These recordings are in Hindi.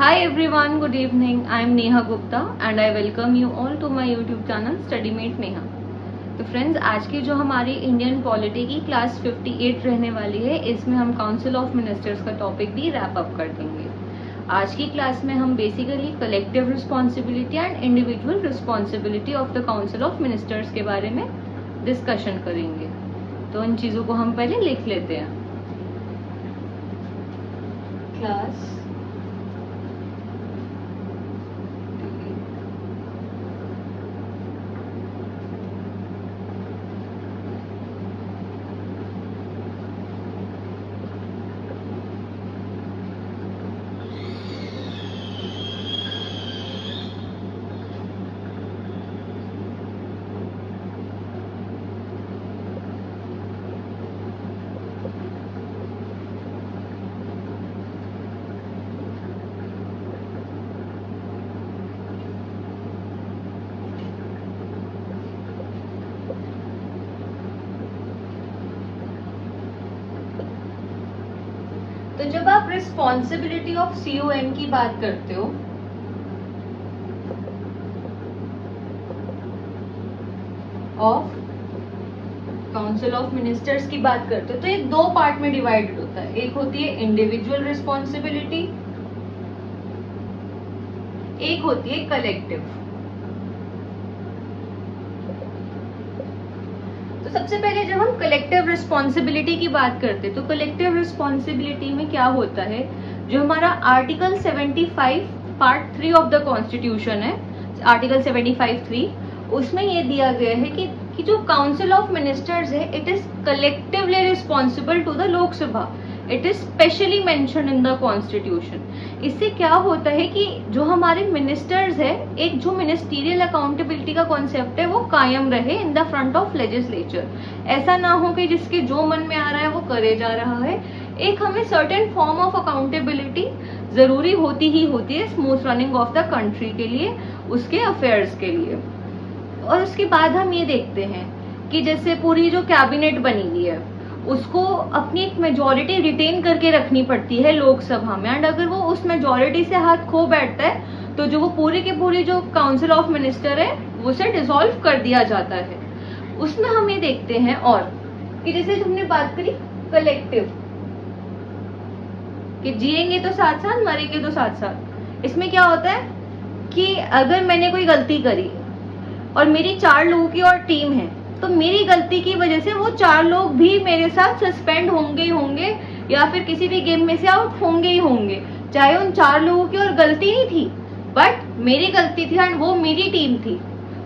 Hi everyone, good evening. I am Neha Gupta and I welcome you all to my YouTube channel StudyMate Neha. तो फ्रेंड्स, आज की जो हमारी इंडियन पॉलिटी की क्लास 58 रहने वाली है, इसमें हम काउंसिल ऑफ मिनिस्टर्स का टॉपिक भी रैप अप कर देंगे। आज की क्लास में हम basically collective responsibility and individual responsibility of the council of ministers के बारे में डिस्कशन करेंगे। तो इन चीजों को हम पहले लिख लेते हैं। क्लास तो जब आप रिस्पॉन्सिबिलिटी ऑफ COM की बात करते हो ऑफ काउंसिल ऑफ मिनिस्टर्स की बात करते हो तो ये दो पार्ट में डिवाइडेड होता है। एक होती है इंडिविजुअल रिस्पॉन्सिबिलिटी, एक होती है कलेक्टिव। सबसे पहले जब हम कलेक्टिव रिस्पॉन्सिबिलिटी की बात करते हैं तो कलेक्टिव रिस्पॉन्सिबिलिटी में क्या होता है, जो हमारा article 75 part 3 of the constitution है, आर्टिकल 75(3), उसमें ये दिया गया है कि जो काउंसिल ऑफ मिनिस्टर्स है it is collectively responsible to the Lok Sabha. It is specially mention in the constitution. इससे क्या होता है कि जो हमारे मिनिस्टर्स है, एक जो मिनिस्टीरियल अकाउंटेबिलिटी का कॉन्सेप्ट है वो कायम रहे in the front of legislature. ऐसा ना हो कि जिसके जो मन में आ रहा है वो करे जा रहा है। एक हमें सर्टेन फॉर्म ऑफ अकाउंटेबिलिटी जरूरी होती ही होती है smooth running of the country के लिए, उसके अफेयर्स के लिए। और उसके बाद हम ये देखते हैं कि जैसे पूरी जो कैबिनेट बनी हुई है उसको अपनी एक मेजोरिटी रिटेन करके रखनी पड़ती है लोकसभा में, एंड अगर वो उस मेजोरिटी से हाथ खो बैठता है तो जो वो पूरी की पूरी जो काउंसिल ऑफ मिनिस्टर है उसे डिसॉल्व कर दिया जाता है। उसमें हम ये देखते हैं और कि जैसे हमने बात करी कलेक्टिव, कि जिएंगे तो साथ साथ, मरेंगे तो साथ साथ। इसमें क्या होता है कि अगर मैंने कोई गलती करी और मेरी 4 लोगों की और टीम है तो मेरी गलती की वजह से वो 4 लोग भी मेरे साथ सस्पेंड होंगे ही होंगे या फिर किसी भी गेम में से आउट होंगे ही होंगे, चाहे उन 4 लोगों की और गलती नहीं थी बट मेरी गलती थी एंड वो मेरी टीम थी,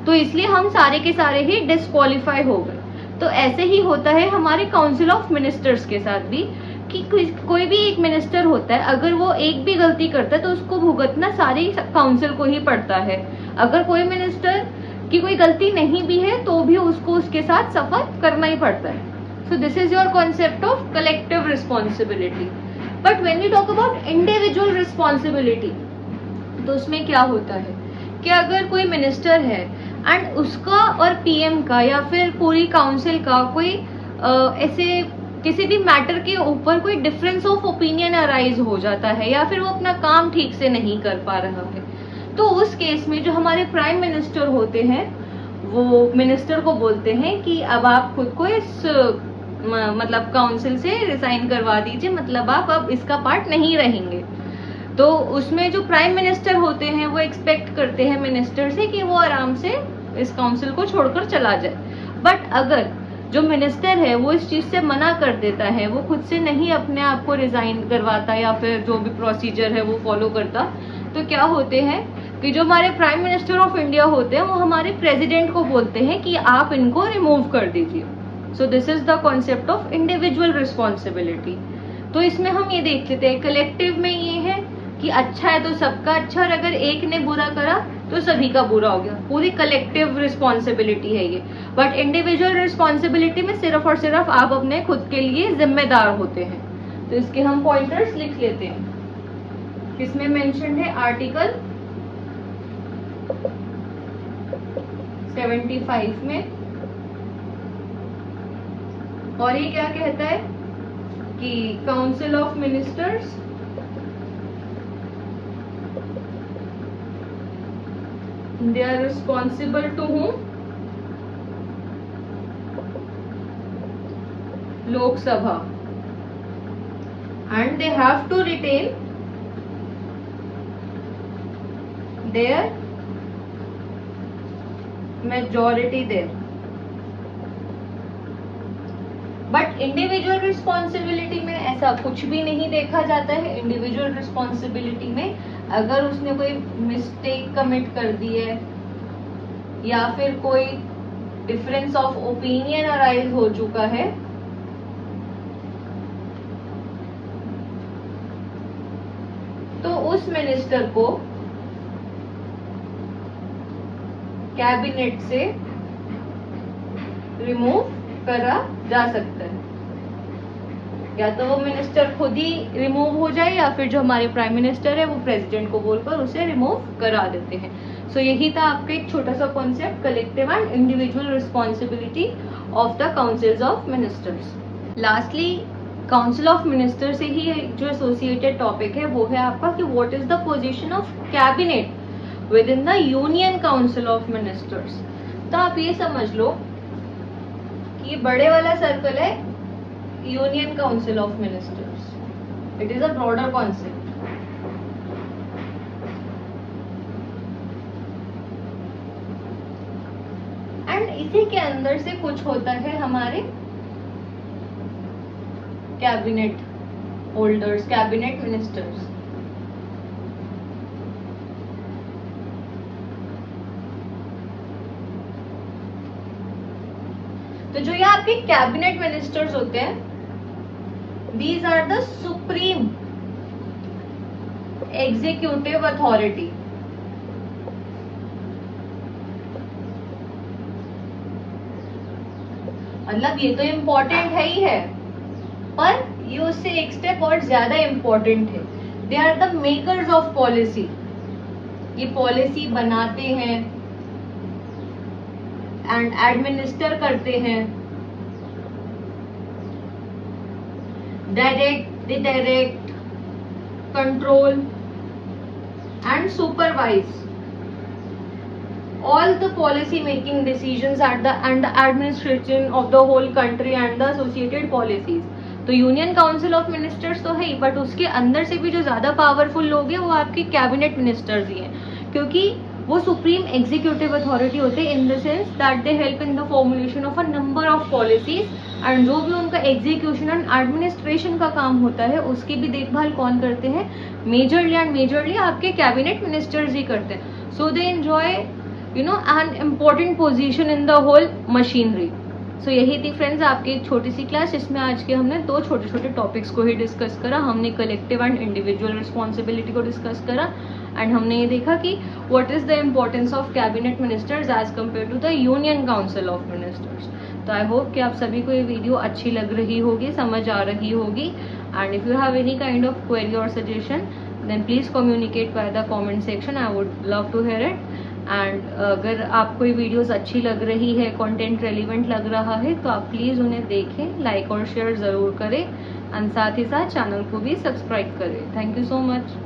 तो इसलिए हम सारे के सारे ही डिस्क्वालीफाई हो गए। तो ऐसे ही होता है हमारे काउंसिल ऑफ मिनिस्टर्स के साथ भी कि कोई भी एक मिनिस्टर होता है, अगर वो एक भी गलती करता है तो उसको भुगतना सारी काउंसिल को ही पड़ता है। अगर कोई मिनिस्टर कि कोई गलती नहीं भी है तो भी उसको उसके साथ सफर करना ही पड़ता है। So this is your concept of collective responsibility. But when we talk about individual responsibility तो उसमें क्या होता है कि अगर कोई मिनिस्टर है एंड उसका और PM का या फिर पूरी काउंसिल का कोई ऐसे किसी भी मैटर के ऊपर कोई डिफरेंस ऑफ ओपिनियन अराइज हो जाता है या फिर वो अपना काम ठीक से नहीं कर पा रहा है, तो उस केस में जो हमारे प्राइम मिनिस्टर होते हैं वो मिनिस्टर को बोलते हैं कि अब आप खुद को इस मतलब काउंसिल से रिजाइन करवा दीजिए, मतलब आप अब इसका पार्ट नहीं रहेंगे। तो उसमें जो प्राइम मिनिस्टर होते हैं वो एक्सपेक्ट करते हैं मिनिस्टर से कि वो आराम से इस काउंसिल को छोड़कर चला जाए। बट अगर जो मिनिस्टर है वो इस चीज से मना कर देता है, वो खुद से नहीं अपने आप को रिजाइन करवाता या फिर जो भी प्रोसीजर है वो फॉलो करता, तो क्या होते हैं कि जो हमारे प्राइम मिनिस्टर ऑफ इंडिया होते हैं वो हमारे प्रेसिडेंट को बोलते हैं कि आप इनको रिमूव कर दीजिए। सो this is the concept of individual responsibility. तो इसमें हम ये देख लेते हैं कलेक्टिव में ये है कि अच्छा है तो सबका अच्छा, और अगर एक ने बुरा करा तो सभी का बुरा हो गया, पूरी कलेक्टिव रिस्पॉन्सिबिलिटी है ये। बट इंडिविजुअल रिस्पॉन्सिबिलिटी में सिर्फ और सिर्फ आप अपने खुद के लिए जिम्मेदार होते हैं। तो इसके हम पॉइंटर्स लिख लेते हैं। किसमें मेंशन है, आर्टिकल 75 में। और ये क्या कहता है कि council of ministers They are responsible to whom? Lok Sabha, and they have to retain their majority there. But individual responsibility में ऐसा कुछ भी नहीं देखा जाता है. इंडिविजुअल रिस्पॉन्सिबिलिटी में अगर उसने कोई मिस्टेक कमिट कर दी है या फिर कोई डिफरेंस ऑफ ओपिनियन अराइज हो चुका है, तो उस मिनिस्टर को कैबिनेट से रिमूव करा जा सकता है. या तो वो मिनिस्टर खुद ही रिमूव हो जाए या फिर जो हमारे प्राइम मिनिस्टर है वो प्रेसिडेंट को बोलकर उसे रिमूव करा देते हैं. सो यही था आपका एक छोटा सा concept, collective and individual responsibility of the councils of ministers. Lastly council of minister से ही जो एसोसिएटेड टॉपिक है वो है आपका कि what is the position of cabinet with in the union council of ministers. तो आप ये समझ लो कि ये बड़े वाला सर्कल है union council of ministers. It is a broader concept. And इसी के अंदर से कुछ होता है हमारे कैबिनेट होल्डर्स, कैबिनेट मिनिस्टर्स. तो जो ये आपके कैबिनेट मिनिस्टर्स होते हैं, these are the supreme executive authority. मतलब ये तो इम्पोर्टेंट है ही है, पर ये उससे एक स्टेप और ज्यादा इम्पोर्टेंट है. They are the makers of policy. ये पॉलिसी बनाते हैं एंड एडमिनिस्टर करते हैं. Direct, control and supervise all the policy making decisions and the administration of the whole country and the associated policies. तो यूनियन काउंसिल ऑफ मिनिस्टर्स तो है ही, बट उसके अंदर से भी जो ज्यादा पावरफुल लोग हैं वो आपके कैबिनेट मिनिस्टर्स ही हैं, क्योंकि वो सुप्रीम एग्जीक्यूटिव अथॉरिटी होते हैं in the sense that they help in the formulation of a number of policies. And जो भी उनका एग्जीक्यूशन एंड एडमिनिस्ट्रेशन का काम होता है उसकी भी देखभाल कौन करते हैं? मेजरली आपके कैबिनेट मिनिस्टर्स ही करते हैं. So they enjoy an important position in the whole machinery. So यही थी फ्रेंड्स आपकी एक छोटी सी क्लास, जिसमें आज के हमने दो छोटे छोटे टॉपिक्स को ही डिस्कस करा. हमने कलेक्टिव एंड इंडिविजुअल रिस्पॉन्सिबिलिटी को डिस्कस करा एंड हमने ये देखा कि what is the importance of cabinet ministers as compare to the union council of ministers. तो आई होप कि आप सभी को ये वीडियो अच्छी लग रही होगी, समझ आ रही होगी. And if you have any kind of query और suggestion then please communicate by the comment section. I would love to hear it. And अगर आपको ये वीडियोस अच्छी लग रही है, कंटेंट रेलिवेंट लग रहा है, तो आप प्लीज़ उन्हें देखें, लाइक और शेयर ज़रूर करें एंड साथ ही साथ चैनल को भी सब्सक्राइब करें. Thank you so much.